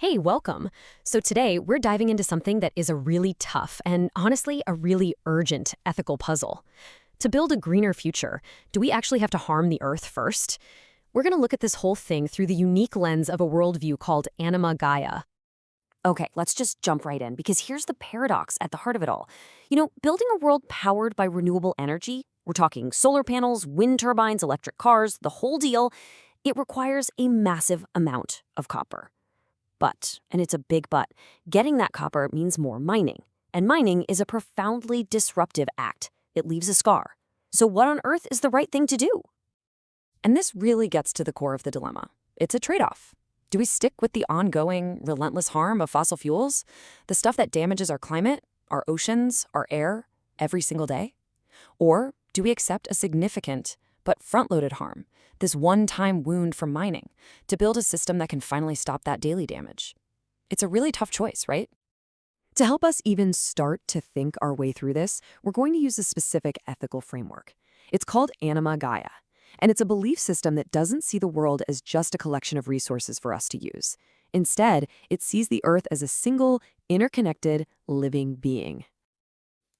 Hey, welcome. So today we're diving into something that is a really tough and honestly a really urgent ethical puzzle. To build a greener future, do we actually have to harm the Earth first? We're going to look at this whole thing through the unique lens of a worldview called Anima Gaia. Okay, let's just jump right in because here's the paradox at the heart of it all. Building a world powered by renewable energy, we're talking solar panels, wind turbines, electric cars, the whole deal, it requires a massive amount of copper. But, and it's a big but, getting that copper means more mining. And mining is a profoundly disruptive act. It leaves a scar. So what on earth is the right thing to do? And this really gets to the core of the dilemma. It's a trade-off. Do we stick with the ongoing, relentless harm of fossil fuels? The stuff that damages our climate, our oceans, our air, every single day? Or do we accept a significant but front-loaded harm, this one-time wound from mining, to build a system that can finally stop that daily damage? It's a really tough choice, right? To help us even start to think our way through this, we're going to use a specific ethical framework. It's called Anima Gaia, and it's a belief system that doesn't see the world as just a collection of resources for us to use. Instead, it sees the Earth as a single, interconnected, living being.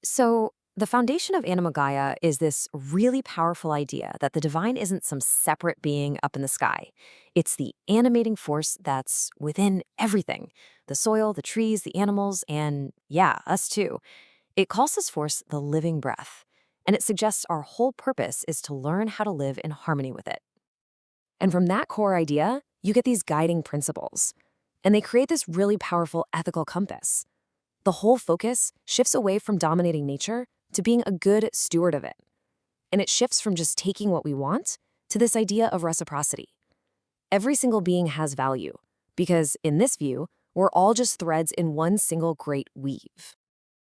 So, the foundation of Anima Gaia is this really powerful idea that the divine isn't some separate being up in the sky. It's the animating force that's within everything: the soil, the trees, the animals, and yeah, us too. It calls this force the living breath, and it suggests our whole purpose is to learn how to live in harmony with it. And from that core idea, you get these guiding principles, and they create this really powerful ethical compass. The whole focus shifts away from dominating nature to being a good steward of it. And it shifts from just taking what we want to this idea of reciprocity. Every single being has value, because in this view, we're all just threads in one single great weave.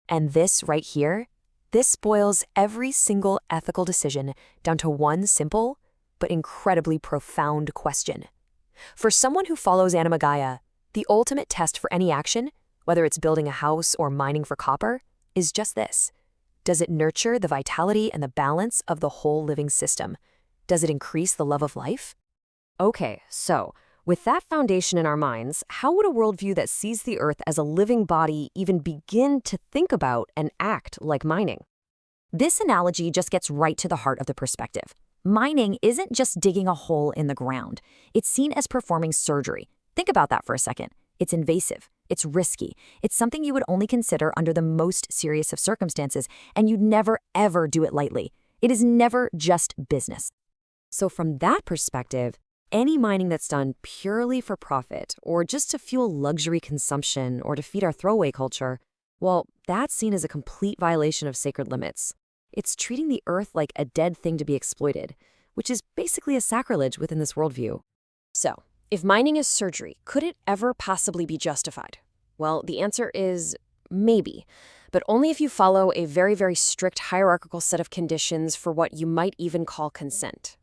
And this right here, this boils every single ethical decision down to one simple but incredibly profound question. For someone who follows Anima Gaia, the ultimate test for any action, whether it's building a house or mining for copper, is just this. Does it nurture the vitality and the balance of the whole living system? Does it increase the love of life? Okay, so with that foundation in our minds, how would a worldview that sees the Earth as a living body even begin to think about and act like mining? This analogy just gets right to the heart of the perspective. Mining isn't just digging a hole in the ground. It's seen as performing surgery. Think about that for a second. It's invasive. It's risky. It's something you would only consider under the most serious of circumstances, and you'd never, ever do it lightly. It is never just business. So from that perspective, any mining that's done purely for profit or just to fuel luxury consumption or to feed our throwaway culture, well, that's seen as a complete violation of sacred limits. It's treating the Earth like a dead thing to be exploited, which is basically a sacrilege within this worldview. So, if mining is surgery, could it ever possibly be justified? Well, the answer is maybe, but only if you follow a very, very strict hierarchical set of conditions for what you might even call consent.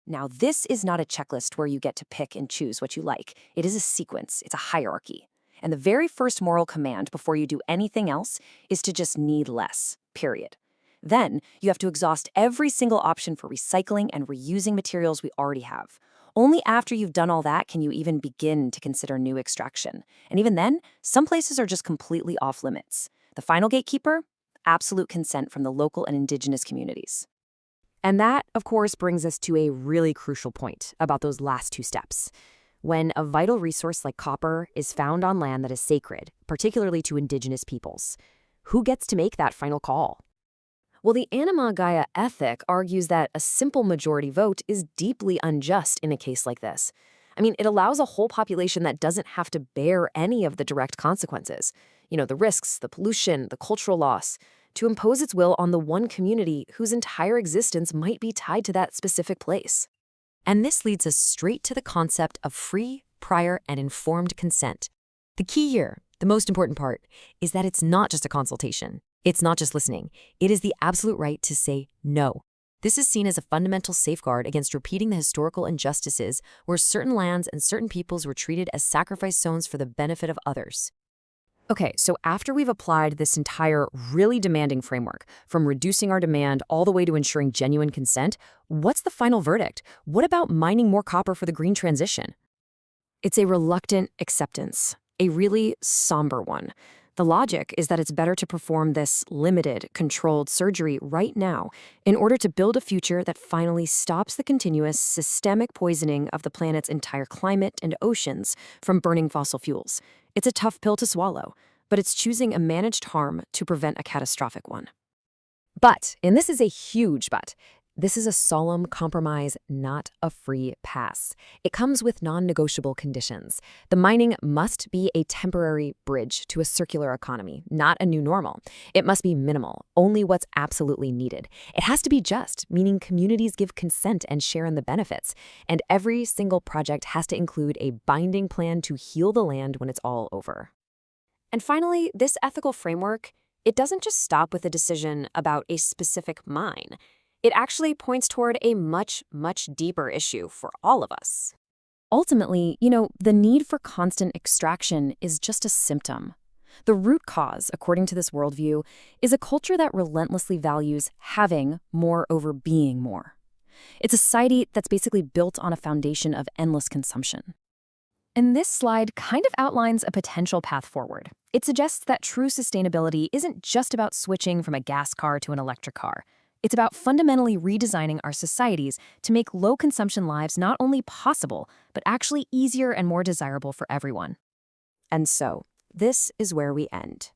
Now, this is not a checklist where you get to pick and choose what you like. It is a sequence. It's a hierarchy. And the very first moral command before you do anything else is to just need less, period. Then, you have to exhaust every single option for recycling and reusing materials we already have. Only after you've done all that can you even begin to consider new extraction. And even then, some places are just completely off limits. The final gatekeeper? Absolute consent from the local and indigenous communities. And that, of course, brings us to a really crucial point about those last two steps. When a vital resource like copper is found on land that is sacred, particularly to indigenous peoples, who gets to make that final call? Well, the Anima Gaia ethic argues that a simple majority vote is deeply unjust in a case like this. I mean, it allows a whole population that doesn't have to bear any of the direct consequences, the risks, the pollution, the cultural loss, to impose its will on the one community whose entire existence might be tied to that specific place. And this leads us straight to the concept of free, prior, and informed consent. The key here, the most important part, is that it's not just a consultation. It's not just listening. It is the absolute right to say no. This is seen as a fundamental safeguard against repeating the historical injustices where certain lands and certain peoples were treated as sacrifice zones for the benefit of others. Okay, so after we've applied this entire really demanding framework, from reducing our demand all the way to ensuring genuine consent, what's the final verdict? What about mining more copper for the green transition? It's a reluctant acceptance. a really somber one. The logic is that it's better to perform this limited, controlled surgery right now in order to build a future that finally stops the continuous, systemic poisoning of the planet's entire climate and oceans from burning fossil fuels. It's a tough pill to swallow, but it's choosing a managed harm to prevent a catastrophic one. But, and this is a huge but, this is a solemn compromise, not a free pass. It comes with non-negotiable conditions. The mining must be a temporary bridge to a circular economy, not a new normal. It must be minimal, only what's absolutely needed. It has to be just, meaning communities give consent and share in the benefits. And every single project has to include a binding plan to heal the land when it's all over. And finally, this ethical framework, it doesn't just stop with a decision about a specific mine. It actually points toward a much, much deeper issue for all of us. Ultimately, the need for constant extraction is just a symptom. The root cause, according to this worldview, is a culture that relentlessly values having more over being more. It's a society that's basically built on a foundation of endless consumption. And this slide kind of outlines a potential path forward. It suggests that true sustainability isn't just about switching from a gas car to an electric car. It's about fundamentally redesigning our societies to make low-consumption lives not only possible, but actually easier and more desirable for everyone. And so, this is where we end.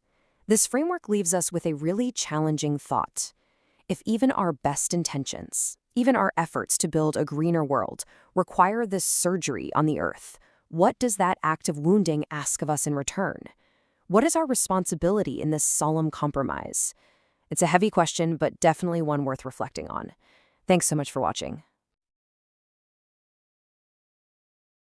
This framework leaves us with a really challenging thought. If even our best intentions, even our efforts to build a greener world, require this surgery on the Earth, what does that act of wounding ask of us in return? What is our responsibility in this solemn compromise? It's a heavy question, but definitely one worth reflecting on. Thanks so much for watching.